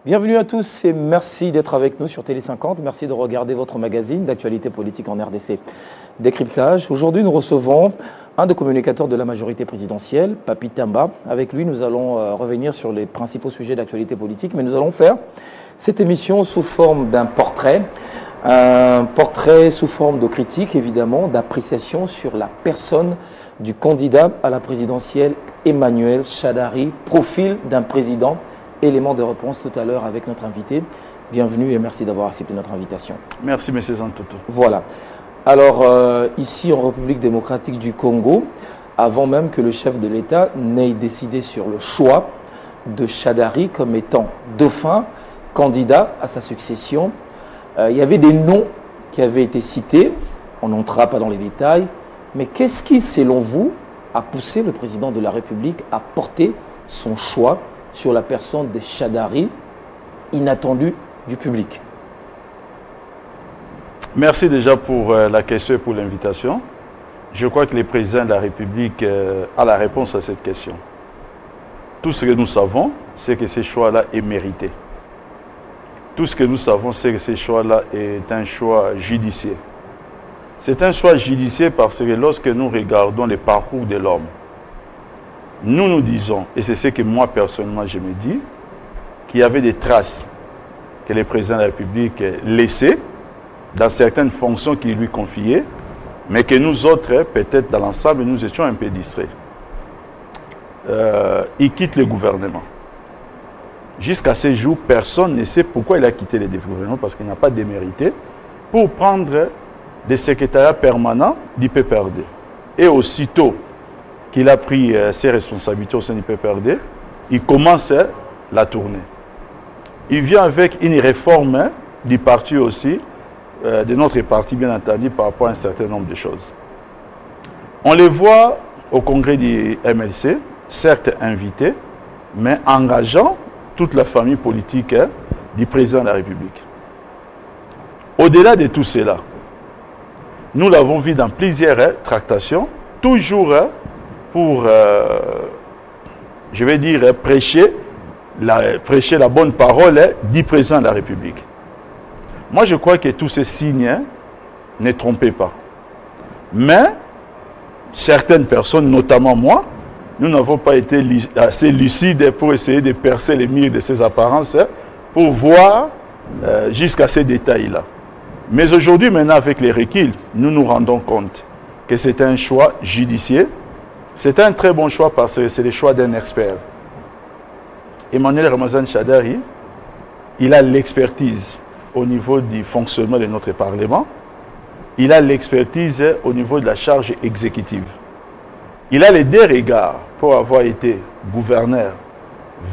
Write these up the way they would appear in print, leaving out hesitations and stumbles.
Bienvenue à tous et merci d'être avec nous sur Télé 50. Merci de regarder votre magazine d'actualité politique en RDC Décryptage. Aujourd'hui, nous recevons un des communicateurs de la majorité présidentielle, Papi Tamba. Avec lui, nous allons revenir sur les principaux sujets d'actualité politique, mais nous allons faire cette émission sous forme d'un portrait. Un portrait sous forme de critique, évidemment, d'appréciation sur la personne du candidat à la présidentielle Emmanuel Shadary, profil d'un président. Élément de réponse tout à l'heure avec notre invité. Bienvenue et merci d'avoir accepté notre invitation. Merci, M. Zantoto. Voilà. Alors, ici en République démocratique du Congo, avant même que le chef de l'État n'ait décidé sur le choix de Shadary comme étant dauphin, candidat à sa succession, il y avait des noms qui avaient été cités. On n'entrera pas dans les détails. Mais qu'est-ce qui, selon vous, a poussé le président de la République à porter son choix sur la personne de Shadary, inattendue du public? Merci déjà pour la question et pour l'invitation. Je crois que le président de la République a la réponse à cette question. Tout ce que nous savons, c'est que ce choix-là est mérité. Tout ce que nous savons, c'est que ce choix-là est un choix judiciaire. C'est un choix judiciaire parce que lorsque nous regardons le parcours de l'homme, nous disons, et c'est ce que moi personnellement je me dis, qu'il y avait des traces que le président de la République laissait dans certaines fonctions qu'il lui confiait, mais que nous autres, peut-être dans l'ensemble, nous étions un peu distraits. Il quitte le gouvernement. Jusqu'à ce jour, personne ne sait pourquoi il a quitté le gouvernement, parce qu'il n'a pas démérité, pour prendre des secrétariats permanents du PPRD. Et aussitôt qu'il a pris ses responsabilités au sein du PPRD, il commence la tournée. Il vient avec une réforme du parti aussi, de notre parti bien entendu, par rapport à un certain nombre de choses. On les voit au congrès du MLC, certes invités, mais engageant toute la famille politique du président de la République. Au-delà de tout cela, nous l'avons vu dans plusieurs tractations, toujours pour, je vais dire, prêcher la bonne parole du président de la République. Moi, je crois que tous ces signes ne trompaient pas. Mais certaines personnes, notamment moi, nous n'avons pas été assez lucides pour essayer de percer les murs de ces apparences pour voir jusqu'à ces détails-là. Mais aujourd'hui, maintenant, avec les reculs, nous nous rendons compte que c'est un choix judiciaire. C'est un très bon choix parce que c'est le choix d'un expert. Emmanuel Ramazan Shadary, il a l'expertise au niveau du fonctionnement de notre Parlement. Il a l'expertise au niveau de la charge exécutive. Il a les deux regards pour avoir été gouverneur,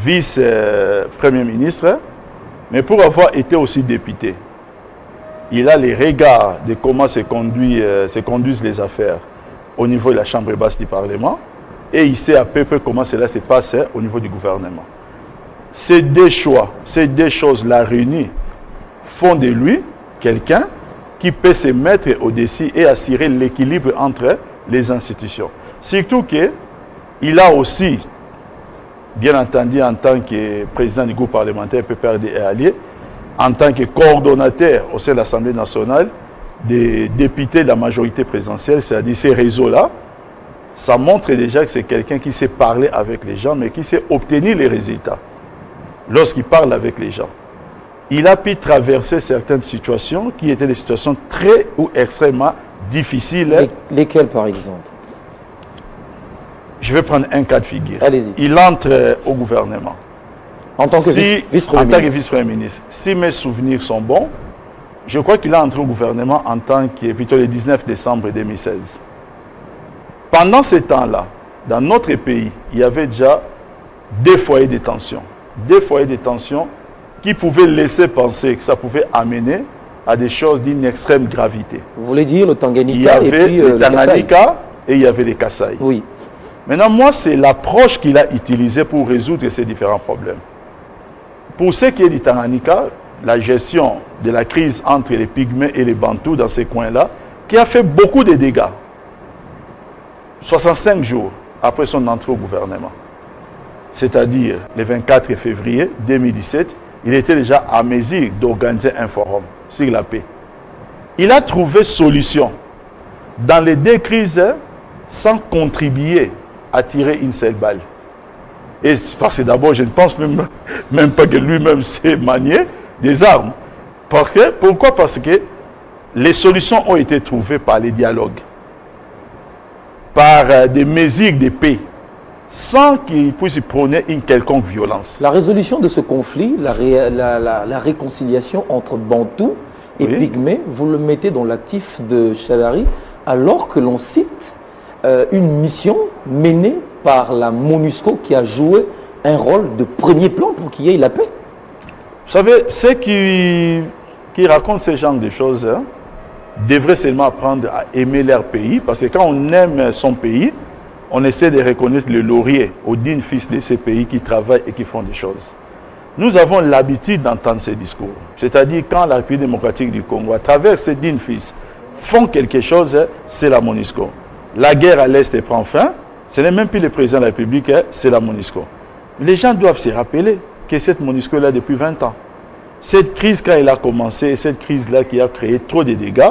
vice-premier ministre, mais pour avoir été aussi député. Il a les regards de comment se conduisent les affaires au niveau de la Chambre basse du Parlement, et il sait à peu près comment cela se passe au niveau du gouvernement. Ces deux choix, ces deux choses-là réunies, font de lui quelqu'un qui peut se mettre au-dessus et assurer l'équilibre entre les institutions. Surtout qu'il a aussi, bien entendu, en tant que président du groupe parlementaire PPRD et allié, en tant que coordonnateur au sein de l'Assemblée nationale, des députés de la majorité présidentielle, c'est-à-dire ces réseaux-là, ça montre déjà que c'est quelqu'un qui sait parler avec les gens, mais qui sait obtenir les résultats lorsqu'il parle avec les gens. Il a pu traverser certaines situations qui étaient des situations très ou extrêmement difficiles. Lesquelles, par exemple? Je vais prendre un cas de figure. Allez-y. Il entre au gouvernement. En tant que vice-premier ministre. Si mes souvenirs sont bons, je crois qu'il a entré au gouvernement en tant que, plutôt le 19 décembre 2016. Pendant ce temps-là, dans notre pays, il y avait déjà des foyers de tension. Des foyers de tension qui pouvaient laisser penser que ça pouvait amener à des choses d'une extrême gravité. Vous voulez dire le Tanganyika? Il y avait le Tanganyika et il y avait les Kasaï. Oui. Maintenant, moi, c'est l'approche qu'il a utilisée pour résoudre ces différents problèmes. Pour ce qui est du Tanganyika, la gestion de la crise entre les Pygmées et les Bantous dans ces coins-là, qui a fait beaucoup de dégâts. 65 jours après son entrée au gouvernement. C'est-à-dire le 24 février 2017, il était déjà à mesure d'organiser un forum sur la paix. Il a trouvé solution dans les deux crises sans contribuer à tirer une seule balle. Et parce que d'abord, je ne pense même pas que lui-même sait manier des armes. Pourquoi? Parce que les solutions ont été trouvées par les dialogues, par des mesures de paix, sans qu'il puisse prôner une quelconque violence. La résolution de ce conflit, la réconciliation entre Bantous et Pygmées, vous le mettez dans l'actif de Shadary, alors que l'on cite une mission menée par la MONUSCO qui a joué un rôle de premier plan pour qu'il y ait la paix. Vous savez, ceux qui racontent ce genre de choses devraient seulement apprendre à aimer leur pays, parce que quand on aime son pays, on essaie de reconnaître le laurier aux dignes fils de ces pays qui travaillent et qui font des choses. Nous avons l'habitude d'entendre ces discours. C'est-à-dire quand la République démocratique du Congo, à travers ces dignes fils, font quelque chose, c'est la MONUSCO. La guerre à l'Est prend fin, ce n'est même plus le président de la République, c'est la MONUSCO. Les gens doivent se rappeler que cette MONUSCO est là depuis 20 ans. Cette crise, quand elle a commencé, cette crise-là qui a créé trop de dégâts,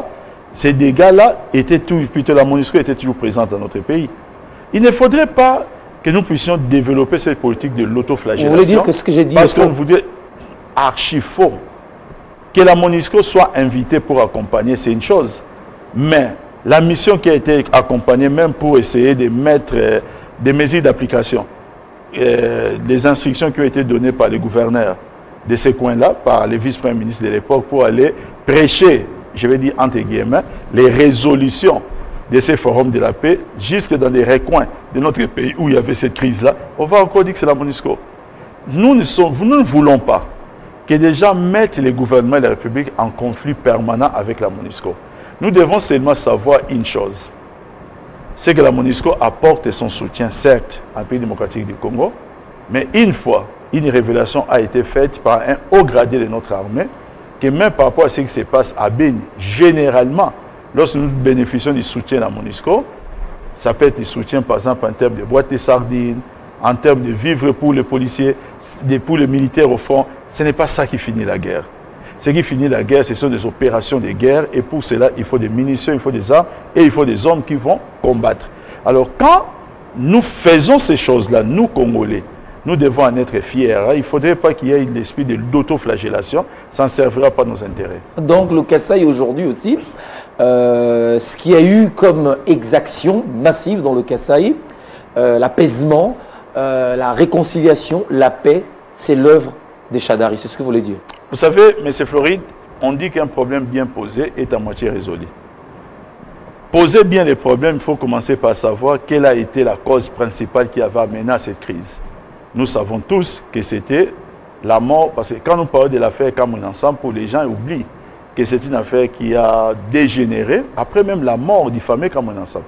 ces dégâts-là étaient tout, plutôt la MONUSCO était toujours présente dans notre pays. Il ne faudrait pas que nous puissions développer cette politique de l'autoflagellation. Vous voulez dire que ce que j'ai dit... Parce qu'on voudrait archi faux. Que la MONUSCO soit invitée pour accompagner, c'est une chose. Mais la mission qui a été accompagnée, même pour essayer de mettre des mesures d'application, les instructions qui ont été données par les gouverneurs de ces coins-là, par les vice-premiers ministres de l'époque, pour aller prêcher, je vais dire entre guillemets, les résolutions de ces forums de la paix, jusque dans des recoins de notre pays où il y avait cette crise-là, on va encore dire que c'est la MONUSCO. Nous ne voulons pas que des gens mettent les gouvernements de la République en conflit permanent avec la MONUSCO. Nous devons seulement savoir une chose, c'est que la MONUSCO apporte son soutien, certes, à un pays démocratique du Congo, mais une fois, une révélation a été faite par un haut gradé de notre armée, que même par rapport à ce qui se passe à Beni, généralement, lorsque nous bénéficions du soutien de la MONUSCO, ça peut être du soutien, par exemple, en termes de boîtes de sardines, en termes de vivres pour les policiers, pour les militaires au front. Ce n'est pas ça qui finit la guerre. Ce qui finit la guerre, ce sont des opérations de guerre, et pour cela, il faut des munitions, il faut des armes, et il faut des hommes qui vont combattre. Alors, quand nous faisons ces choses-là, nous, Congolais, nous devons en être fiers. Il ne faudrait pas qu'il y ait l'esprit de l'autoflagellation, ça ne servira pas nos intérêts. Donc, le Kasaï aujourd'hui aussi, ce qu'il y a eu comme exaction massive dans le Kasaï, l'apaisement, la réconciliation, la paix, c'est l'œuvre des Shadary. C'est ce que vous voulez dire? Vous savez, M. Floride, on dit qu'un problème bien posé est à moitié résolu. Poser bien les problèmes, il faut commencer par savoir quelle a été la cause principale qui avait amené à cette crise. Nous savons tous que c'était la mort, parce que quand nous parlons de l'affaire Cameroun Ensemble, pour les gens oublient que c'est une affaire qui a dégénéré, après même la mort du fameux Cameroun Ensemble.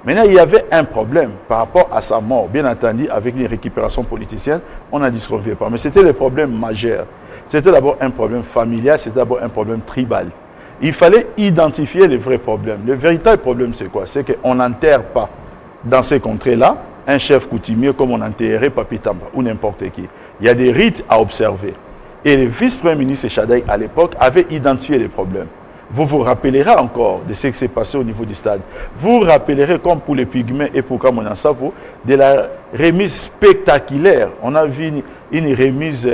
Maintenant, il y avait un problème par rapport à sa mort. Bien entendu, avec les récupérations politiciennes, on n'en disconvient pas. Mais c'était le problème majeur. C'était d'abord un problème familial, c'était d'abord un problème tribal. Il fallait identifier les vrais problèmes. Le véritable problème, c'est quoi? C'est qu'on n'enterre pas dans ces contrées-là un chef coutumier comme on enterrait Papi Tamba ou n'importe qui. Il y a des rites à observer. Et le vice-premier ministre Shadary, à l'époque, avait identifié les problèmes. Vous vous rappellerez encore de ce qui s'est passé au niveau du stade. Vous vous rappellerez, comme pour les Pygmées et pour Cameroun Ensemble, de la remise spectaculaire. On a vu une remise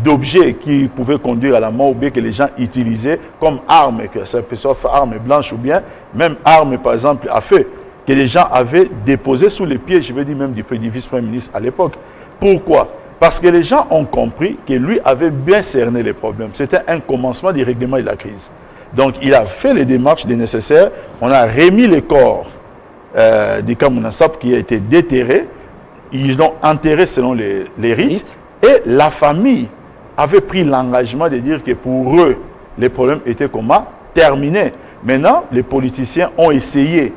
d'objets qui pouvaient conduire à la mort ou bien que les gens utilisaient comme armes, que ça peut être armes blanches ou bien même armes, par exemple, à feu, que les gens avaient déposées sous les pieds, je veux dire même du vice-premier ministre à l'époque. Pourquoi? Parce que les gens ont compris que lui avait bien cerné les problèmes. C'était un commencement du règlement de la crise. Donc, il a fait les démarches nécessaires. On a remis les corps des Cameroun Ensemble qui a été déterrés. Ils l'ont enterré selon les rites. Et la famille avait pris l'engagement de dire que pour eux, les problèmes étaient comment? Terminés. Maintenant, les politiciens ont essayé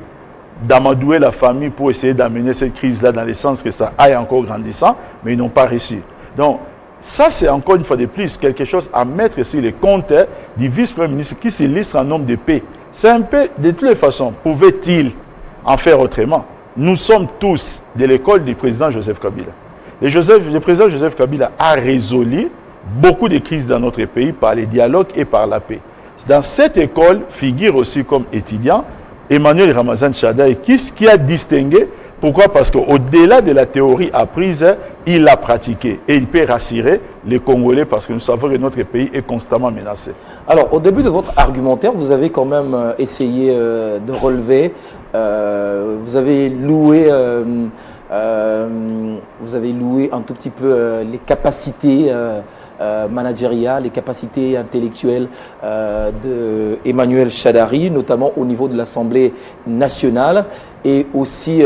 d'amadouer la famille pour essayer d'amener cette crise-là dans le sens que ça aille encore grandissant, mais ils n'ont pas réussi. Donc, ça, c'est encore une fois de plus quelque chose à mettre sur les comptes du vice-premier ministre qui s'illustre en homme de paix. C'est un peu, de toutes les façons, pouvait-il en faire autrement? Nous sommes tous de l'école du président Joseph Kabila. Le président Joseph Kabila a résolu beaucoup de crises dans notre pays par les dialogues et par la paix. Dans cette école figure aussi comme étudiant Emmanuel Ramazan Shadary, qui a distingué. Pourquoi? Parce qu'au-delà de la théorie apprise, il l'a pratiqué et il peut rassurer les Congolais parce que nous savons que notre pays est constamment menacé. Alors, au début de votre argumentaire, vous avez quand même essayé de relever, vous avez loué un tout petit peu les capacités managériales, les capacités intellectuelles d'Emmanuel Shadary, notamment au niveau de l'Assemblée nationale et aussi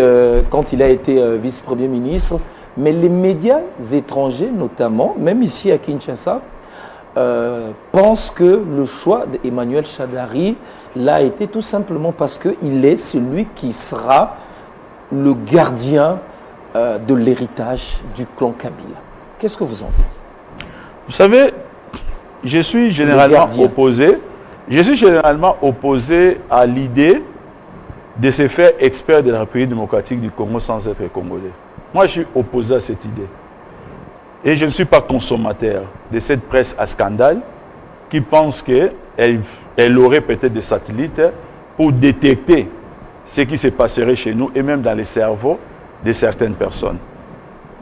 quand il a été vice-premier ministre. Mais les médias étrangers, notamment, même ici à Kinshasa, pensent que le choix d'Emmanuel Shadary l'a été tout simplement parce qu'il est celui qui sera le gardien de l'héritage du clan Kabila. Qu'est-ce que vous en dites? Vous savez, je suis généralement opposé à l'idée de se faire expert de la République démocratique du Congo sans être congolais. Moi, je suis opposé à cette idée. Et je ne suis pas consommateur de cette presse à scandale qui pense qu'elle aurait peut-être des satellites pour détecter ce qui se passerait chez nous et même dans les cerveaux de certaines personnes.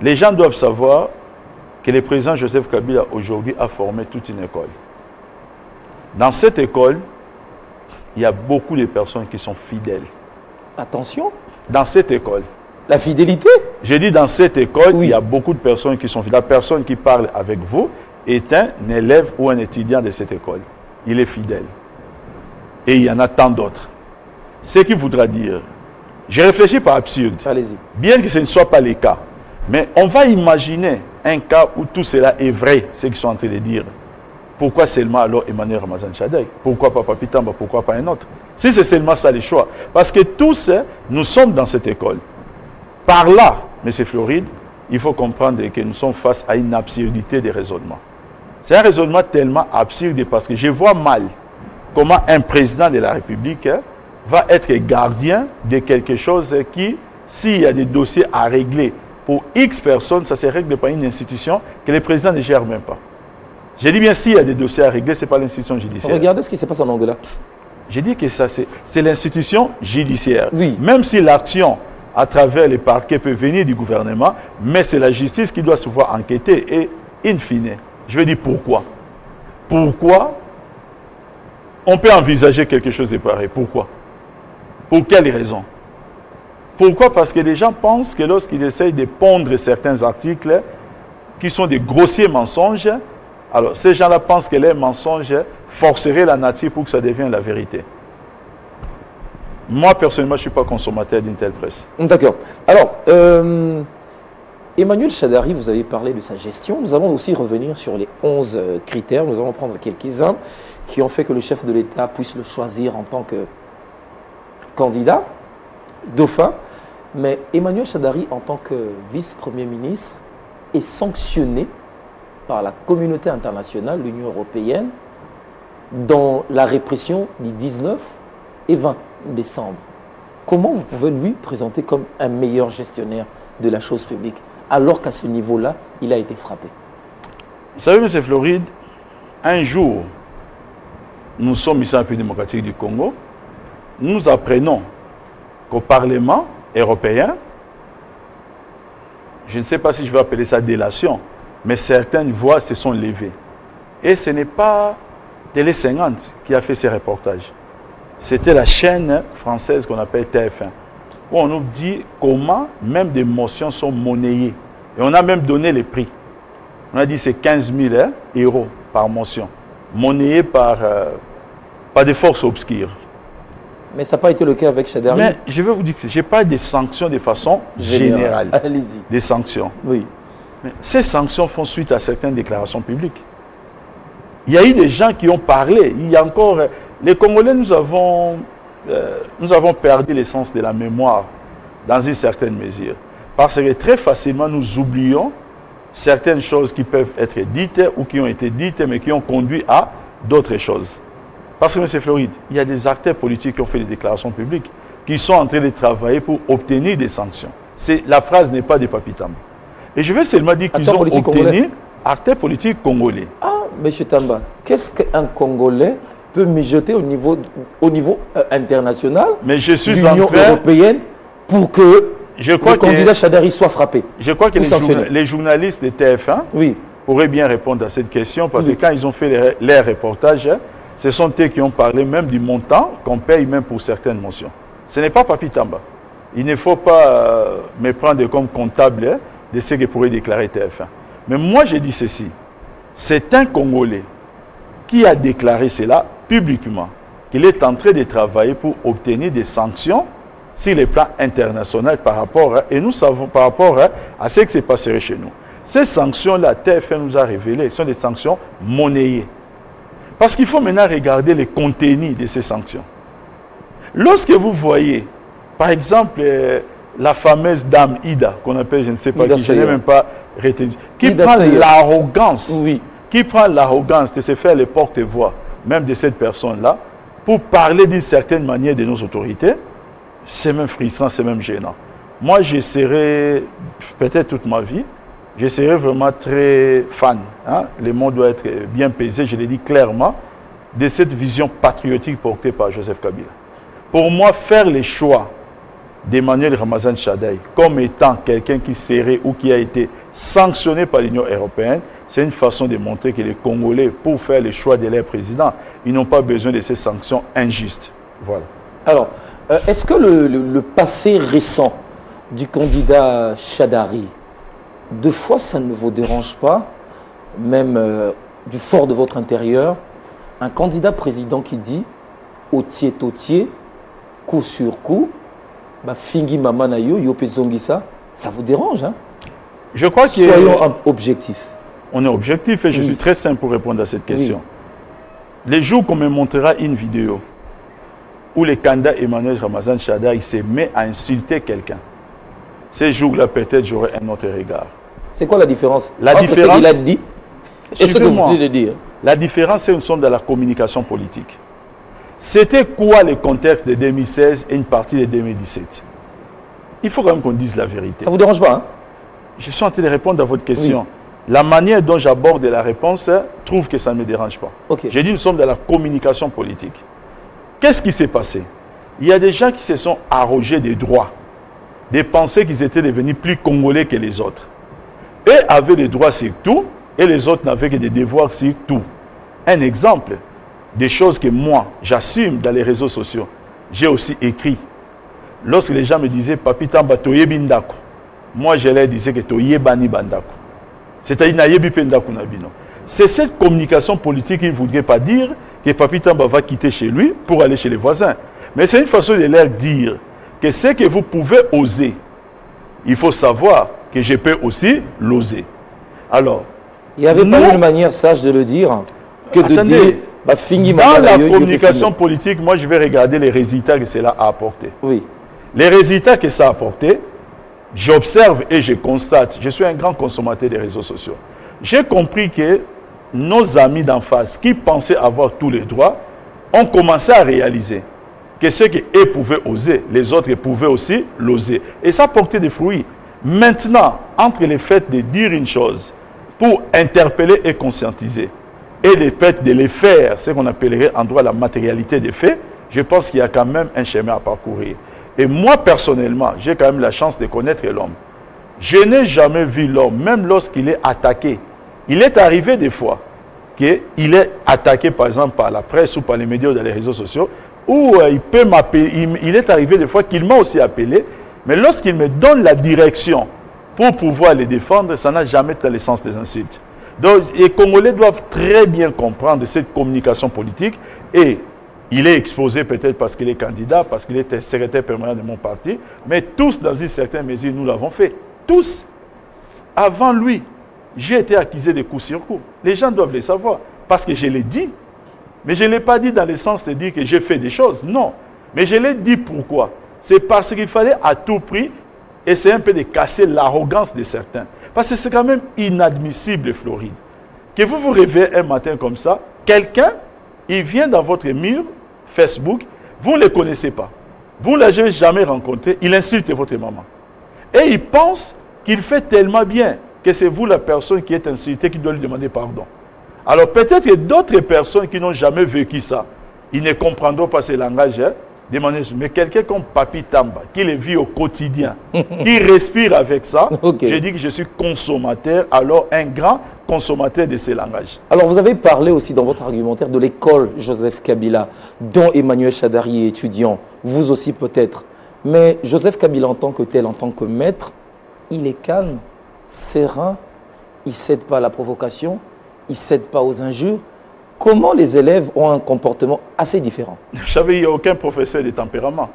Les gens doivent savoir que le président Joseph Kabila aujourd'hui a formé toute une école. Dans cette école, il y a beaucoup de personnes qui sont fidèles. Attention. Dans cette école. La fidélité? J'ai dit dans cette école, oui. Il y a beaucoup de personnes qui sont fidèles. La personne qui parle avec vous est un élève ou un étudiant de cette école. Il est fidèle. Et il y en a tant d'autres. Ce qui voudra dire, j'ai réfléchi par absurde. Allez-y. Bien que ce ne soit pas le cas, mais on va imaginer un cas où tout cela est vrai, ce qu'ils sont en train de dire. Pourquoi seulement alors Emmanuel Ramazan Shadary? Pourquoi pas Papi Tamba? Pourquoi pas un autre? Si c'est seulement ça le choix. Parce que tous, nous sommes dans cette école. Par là, M. Floride, il faut comprendre que nous sommes face à une absurdité de raisonnement. C'est un raisonnement tellement absurde parce que je vois mal comment un président de la République va être gardien de quelque chose qui, s'il y a des dossiers à régler pour X personnes, ça ne se règle par une institution que le président ne gère même pas. J'ai dit bien, s'il y a des dossiers à régler, ce n'est pas l'institution judiciaire. Regardez ce qui se passe en Angola. J'ai dit que ça, c'est l'institution judiciaire. Oui. Même si l'action à travers les parquets peut venir du gouvernement, mais c'est la justice qui doit se voir enquêter. Et in fine, je vais dire pourquoi. Pourquoi on peut envisager quelque chose de pareil? Pourquoi? Pour quelles raisons? Pourquoi? Parce que les gens pensent que lorsqu'ils essayent de pondre certains articles qui sont des grossiers mensonges, alors ces gens-là pensent que les mensonges forceraient la nature pour que ça devienne la vérité. Moi, personnellement, je ne suis pas consommateur d'une telle presse. D'accord. Alors, Emmanuel Shadary, vous avez parlé de sa gestion. Nous allons aussi revenir sur les 11 critères. Nous allons prendre quelques-uns qui ont fait que le chef de l'État puisse le choisir en tant que candidat, dauphin. Mais Emmanuel Shadary, en tant que vice-premier ministre, est sanctionné par la communauté internationale, l'Union européenne, dans la répression du 19 et 20 décembre. Comment vous pouvez lui présenter comme un meilleur gestionnaire de la chose publique, alors qu'à ce niveau-là, il a été frappé? Vous savez, M. Floride, un jour, nous sommes ici en République démocratique du Congo, nous apprenons qu'au Parlement européen, je ne sais pas si je vais appeler ça délation, mais certaines voix se sont levées. Et ce n'est pas Télé 50 qui a fait ces reportages. C'était la chaîne française qu'on appelle TF1, où on nous dit comment même des motions sont monnayées. Et on a même donné les prix. On a dit c'est 15 000 euros par motion, monnayées par des forces obscures. Mais ça n'a pas été le cas avec Shadary. Mais je vais vous dire que je n'ai pas des sanctions de façon générale. Allez-y. Des sanctions. Oui. Mais ces sanctions font suite à certaines déclarations publiques. Il y a eu des gens qui ont parlé. Il y a encore... Les Congolais, nous avons perdu l'essence de la mémoire dans une certaine mesure. Parce que très facilement, nous oublions certaines choses qui peuvent être dites ou qui ont été dites, mais qui ont conduit à d'autres choses. Parce que, M. Floride, il y a des acteurs politiques qui ont fait des déclarations publiques, qui sont en train de travailler pour obtenir des sanctions. La phrase n'est pas de Papi Tamba. Et je vais seulement dire qu'ils ont obtenu acteur politique congolais. Ah, M. Tamba, qu'est-ce qu'un Congolais peut mijoter au niveau international, mais je suis l'Union européenne, pour que le candidat Chadari soit frappé? Je crois que les journalistes de TF1 pourraient bien répondre à cette question, parce que quand ils ont fait les reportages, ce sont eux qui ont parlé même du montant qu'on paye même pour certaines motions. Ce n'est pas Papi Tamba. Il ne faut pas me prendre comme comptable de ce que pourrait déclarer TF1. Mais moi, je dis ceci. C'est un Congolais qui a déclaré cela publiquement, qu'il est en train de travailler pour obtenir des sanctions sur le plan international par rapport, et nous savons par rapport à ce qui s'est passé chez nous. Ces sanctions-là, TF1 nous a révélé, sont des sanctions monnayées. Parce qu'il faut maintenant regarder le contenu de ces sanctions. Lorsque vous voyez, par exemple, la fameuse dame Ida, qu'on appelle, je ne sais pas Ida qui, je n'ai même pas retenu, qui prend l'arrogance, qui prend l'arrogance de se faire les porte-voix, même de cette personne-là, pour parler d'une certaine manière de nos autorités, c'est même frustrant, c'est même gênant. Moi, je serai, peut-être toute ma vie, je serai vraiment très fan. Hein? Le monde doit être bien pesé, je l'ai dit clairement, de cette vision patriotique portée par Joseph Kabila. Pour moi, faire les choix d'Emmanuel Ramazan Shadary comme étant quelqu'un qui serait ou qui a été sanctionné par l'Union européenne, c'est une façon de montrer que les Congolais, pour faire les choix de leur président, ils n'ont pas besoin de ces sanctions injustes. Voilà. Alors, est-ce que le passé récent du candidat Shadary, deux fois, ça ne vous dérange pas, même du fort de votre intérieur, un candidat président qui dit Otier Totier, coup sur coup, Fingi Mamanayo, Yope Zongisa, ça vous dérange, hein? Je crois que soyons objectifs. On est objectif et je suis très simple pour répondre à cette question. Les jours qu'on me montrera une vidéo où le candidat Emmanuel Ramazan Shadary se met à insulter quelqu'un, ces jours-là, peut-être j'aurai un autre regard. C'est quoi la différence? La différence, ce qu'il a dit et ce que vous venez de dire. La différence, c'est que nous sommes dans la communication politique. C'était quoi le contexte de 2016 et une partie de 2017? Il faut quand même qu'on dise la vérité. Ça ne vous dérange pas, hein? Je suis en train de répondre à votre question. La manière dont j'aborde la réponse trouve que ça ne me dérange pas. J'ai dit nous sommes dans la communication politique. Qu'est-ce qui s'est passé? Il y a des gens qui se sont arrogés des droits, des pensées qu'ils étaient devenus plus congolais que les autres. Eux avaient des droits sur tout et les autres n'avaient que des devoirs sur tout. Un exemple, des choses que moi, j'assume dans les réseaux sociaux. J'ai aussi écrit. Lorsque les gens me disaient, Papi Tamba, toyebi ndako. Moi, je leur disais que toyebani bandako. C'est-à-dire, nayebi pendako nabino. C'est cette communication politique qui ne voudrait pas dire que Papi Tamba va quitter chez lui pour aller chez les voisins. Mais c'est une façon de leur dire que ce que vous pouvez oser, il faut savoir que je peux aussi l'oser. Alors, il n'y avait pas une manière sage de le dire que de dire... Dans la communication politique, moi je vais regarder les résultats que cela a apporté. Les résultats que ça a apporté, j'observe et je constate. Je suis un grand consommateur des réseaux sociaux. J'ai compris que nos amis d'en face qui pensaient avoir tous les droits ont commencé à réaliser que ce qu'eux pouvaient oser, les autres pouvaient aussi l'oser. Et ça a porté des fruits. Maintenant, entre le fait de dire une chose pour interpeller et conscientiser, et le fait de les faire, ce qu'on appellerait en droit la matérialité des faits, je pense qu'il y a quand même un chemin à parcourir. Et moi, personnellement, j'ai quand même la chance de connaître l'homme. Je n'ai jamais vu l'homme, même lorsqu'il est attaqué. Il est arrivé des fois qu'il est attaqué, par exemple, par la presse ou par les médias ou dans les réseaux sociaux, où il peut m'appeler. Il est arrivé des fois qu'il m'a aussi appelé, mais lorsqu'il me donne la direction pour pouvoir les défendre, ça n'a jamais été dans le sens des insultes. Donc, les Congolais doivent très bien comprendre cette communication politique et il est exposé peut-être parce qu'il est candidat, parce qu'il était secrétaire permanent de mon parti, mais tous, dans une certaine mesure, nous l'avons fait. Tous. Avant lui, j'ai été accusé de coups sur coups. Les gens doivent le savoir parce que je l'ai dit. Mais je ne l'ai pas dit dans le sens de dire que j'ai fait des choses. Non. Mais je l'ai dit pourquoi? C'est parce qu'il fallait à tout prix essayer un peu de casser l'arrogance de certains. Parce que c'est quand même inadmissible, Floride, que vous vous réveillez un matin comme ça, quelqu'un, il vient dans votre mur Facebook, vous ne le connaissez pas, vous ne l'avez jamais rencontré, il insulte votre maman. Et il pense qu'il fait tellement bien que c'est vous la personne qui est insultée qui doit lui demander pardon. Alors peut-être que d'autres personnes qui n'ont jamais vécu ça, ils ne comprendront pas ce langage, hein, mais quelqu'un comme Papi Tamba, qui le vit au quotidien, qui respire avec ça, okay. Je dis que je suis consommateur, alors un grand consommateur de ces langages. Alors vous avez parlé aussi dans votre argumentaire de l'école Joseph Kabila, dont Emmanuel Shadari est étudiant, vous aussi peut-être. Mais Joseph Kabila en tant que tel, en tant que maître, il est calme, serein, il ne cède pas à la provocation, il ne cède pas aux injures. Comment les élèves ont un comportement assez différent? Vous savez, il n'y a aucun professeur de tempérament.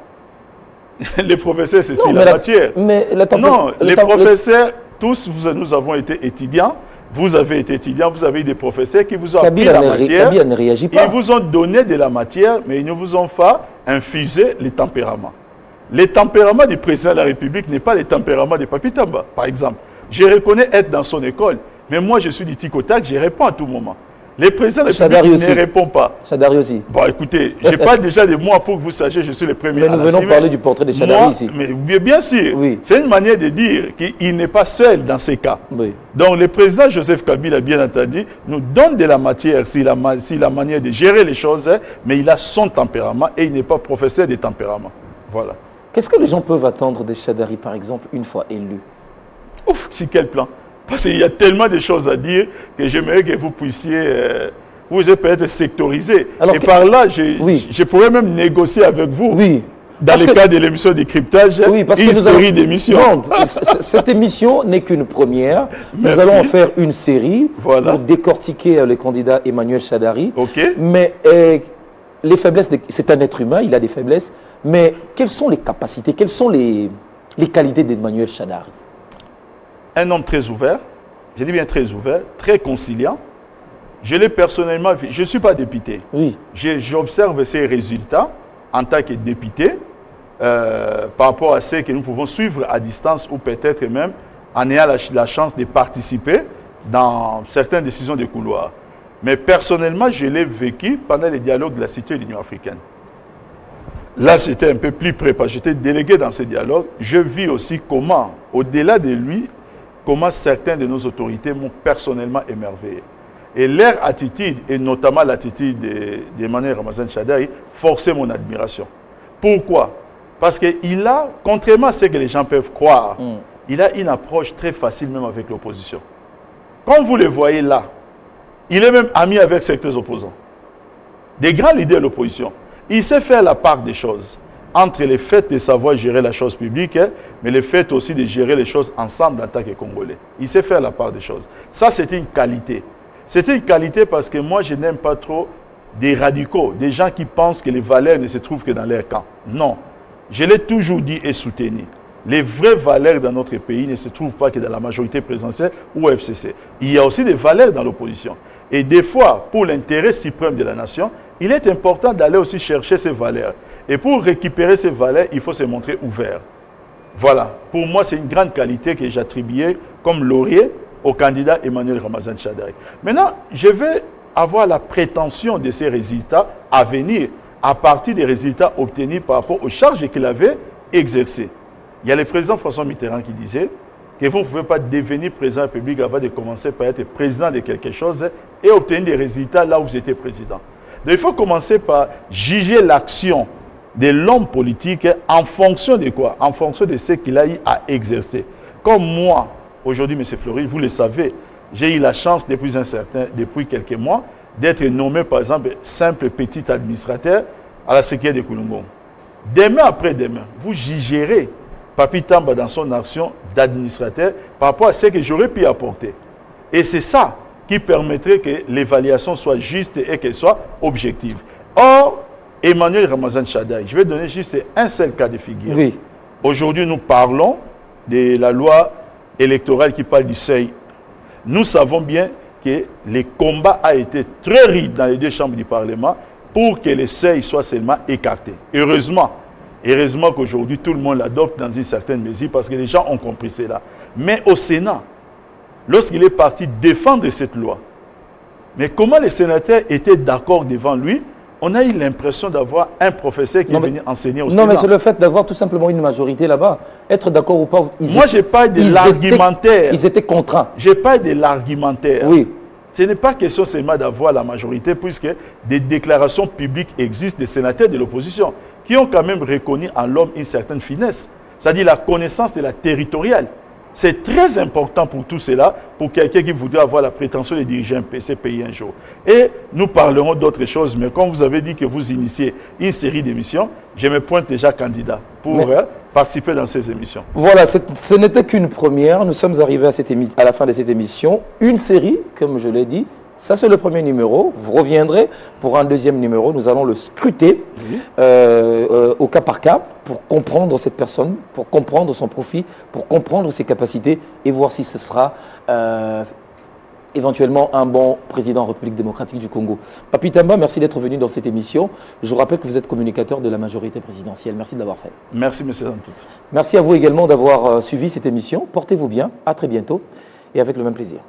Les professeurs, c'est la matière. Mais non, les professeurs, tous, nous avons été étudiants. Vous avez été étudiant, vous avez eu des professeurs qui vous ont appris la matière. Kabila ne réagit pas. Ils vous ont donné de la matière, mais ils ne vous ont pas infusé les tempéraments. Le tempérament du président de la République n'est pas le tempérament de Papi Tamba, par exemple. Je reconnais être dans son école, mais moi, je suis du tic-au-tac, je réponds à tout moment. Les présidents de la République ne répondent pas. Shadari aussi. Bon, écoutez, je parle déjà de moi pour que vous sachiez, je suis le premier. Mais nous venons parler du portrait de Shadari ici. Mais bien sûr, oui. C'est une manière de dire qu'il n'est pas seul dans ces cas. Oui. Donc, le président Joseph Kabila, bien entendu, nous donne de la matière sur la manière de gérer les choses, mais il a son tempérament et il n'est pas professeur de tempérament. Voilà. Qu'est-ce que les gens peuvent attendre de Shadari, par exemple, une fois élu? Ouf, sur quel plan? Parce qu'il y a tellement de choses à dire que j'aimerais que vous puissiez, vous êtes peut-être sectorisé. Alors, et par là, je pourrais même négocier avec vous. Oui. Dans le cadre de l'émission Décryptage, une série d'émissions. Non, cette émission n'est qu'une première. Nous allons en faire une série pour décortiquer le candidat Emmanuel Shadari. Okay. Mais les faiblesses, c'est un être humain, il a des faiblesses. Mais quelles sont les capacités, quelles sont les qualités d'Emmanuel Shadari? Un homme très ouvert, je dis bien très ouvert, très conciliant. Je l'ai personnellement vu, je ne suis pas député. Oui. J'observe ses résultats en tant que député par rapport à ce que nous pouvons suivre à distance ou peut-être même en ayant la chance de participer dans certaines décisions de couloir. Mais personnellement, je l'ai vécu pendant les dialogues de la Cité de l'Union africaine. Là, c'était un peu plus préparé. J'étais délégué dans ces dialogues. Je vis aussi comment, au-delà de lui, comment certaines de nos autorités m'ont personnellement émerveillé. Et leur attitude, et notamment l'attitude d'Emmanuel Ramazan Shadari, forçait mon admiration. Pourquoi? Parce qu'il a, contrairement à ce que les gens peuvent croire, il a une approche très facile même avec l'opposition. Comme vous le voyez là, il est même ami avec certains opposants. Des grands leaders de l'opposition. Il sait faire la part des choses. Entre le fait de savoir gérer la chose publique, mais le fait aussi de gérer les choses ensemble en tant que Congolais. Il sait faire la part des choses. Ça, c'est une qualité. C'est une qualité parce que moi, je n'aime pas trop des radicaux, des gens qui pensent que les valeurs ne se trouvent que dans leur camp. Non. Je l'ai toujours dit et soutenu. Les vraies valeurs dans notre pays ne se trouvent pas que dans la majorité présidentielle ou au FCC. Il y a aussi des valeurs dans l'opposition. Et des fois, pour l'intérêt suprême de la nation, il est important d'aller aussi chercher ces valeurs. Et pour récupérer ces valeurs, il faut se montrer ouvert. Voilà. Pour moi, c'est une grande qualité que j'attribuais comme laurier au candidat Emmanuel Ramazan Shadari. Maintenant, je vais avoir la prétention de ces résultats à venir à partir des résultats obtenus par rapport aux charges qu'il avait exercées. Il y a le président François Mitterrand qui disait que vous ne pouvez pas devenir président de la République avant de commencer par être président de quelque chose et obtenir des résultats là où vous étiez président. Donc il faut commencer par juger l'action de l'homme politique en fonction de quoi? En fonction de ce qu'il a eu à exercer. Comme moi, aujourd'hui, M. Fleury, vous le savez, j'ai eu la chance depuis quelques mois d'être nommé, par exemple, simple petit administrateur à la sécurité de Koulongong. Demain après demain, vous jugerez Papi Tamba dans son action d'administrateur par rapport à ce que j'aurais pu apporter. Et c'est ça qui permettrait que l'évaluation soit juste et qu'elle soit objective. Or, Emmanuel Ramazan Shadari, je vais donner juste un seul cas de figure. Oui. Aujourd'hui, nous parlons de la loi électorale qui parle du seuil. Nous savons bien que le combat a été très rude dans les deux chambres du Parlement pour que le seuil soit seulement écarté. Heureusement qu'aujourd'hui, tout le monde l'adopte dans une certaine mesure parce que les gens ont compris cela. Mais au Sénat, lorsqu'il est parti défendre cette loi, mais comment les sénateurs étaient d'accord devant lui, on a eu l'impression d'avoir un professeur qui est venu enseigner au Sénat. Non, mais c'est le fait d'avoir tout simplement une majorité là-bas. Être d'accord ou pas. Moi, je n'ai pas de l'argumentaire. Ils étaient contraints. Je n'ai pas de l'argumentaire. Oui. Ce n'est pas question seulement d'avoir la majorité, puisque des déclarations publiques existent des sénateurs de l'opposition qui ont quand même reconnu en l'homme une certaine finesse, c'est-à-dire la connaissance de la territoriale. C'est très important pour tout cela, pour quelqu'un qui voudrait avoir la prétention de diriger ce pays un jour. Et nous parlerons d'autres choses, mais comme vous avez dit que vous initiez une série d'émissions, je me pointe déjà candidat pour participer dans ces émissions. Voilà, ce n'était qu'une première. Nous sommes arrivés à la fin de cette émission. Une série, comme je l'ai dit. Ça, c'est le premier numéro. Vous reviendrez pour un deuxième numéro. Nous allons le scruter au cas par cas pour comprendre cette personne, pour comprendre son profil, pour comprendre ses capacités et voir si ce sera éventuellement un bon président de la République démocratique du Congo. Papi Tamba, merci d'être venu dans cette émission. Je vous rappelle que vous êtes communicateur de la majorité présidentielle. Merci de l'avoir fait. Merci, M. Zantou. Merci à vous également d'avoir suivi cette émission. Portez-vous bien. À très bientôt et avec le même plaisir.